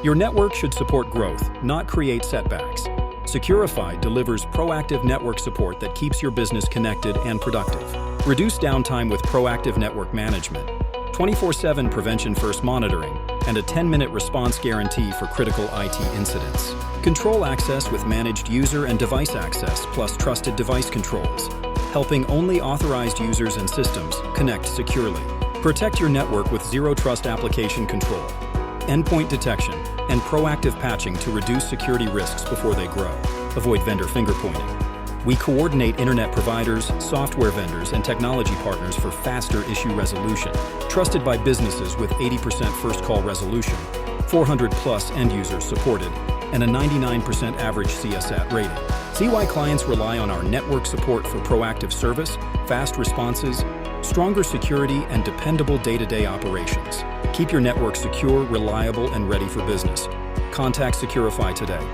Your network should support growth, not create setbacks. Securafy delivers proactive network support that keeps your business connected and productive. Reduce downtime with proactive network management, 24/7 prevention-first monitoring, and a 10-minute response guarantee for critical IT incidents. Control access with managed user and device access plus trusted device controls, helping only authorized users and systems connect securely. Protect your network with zero-trust application control, endpoint detection, and proactive patching to reduce security risks before they grow. Avoid vendor finger-pointing. We coordinate internet providers, software vendors, and technology partners for faster issue resolution. Trusted by businesses with 80% first call resolution, 400+ end users supported, and a 99% average CSAT rating. See why clients rely on our network support for proactive service, fast responses, stronger security, and dependable day-to-day operations. Keep your network secure, reliable, and ready for business. Contact Securafy today.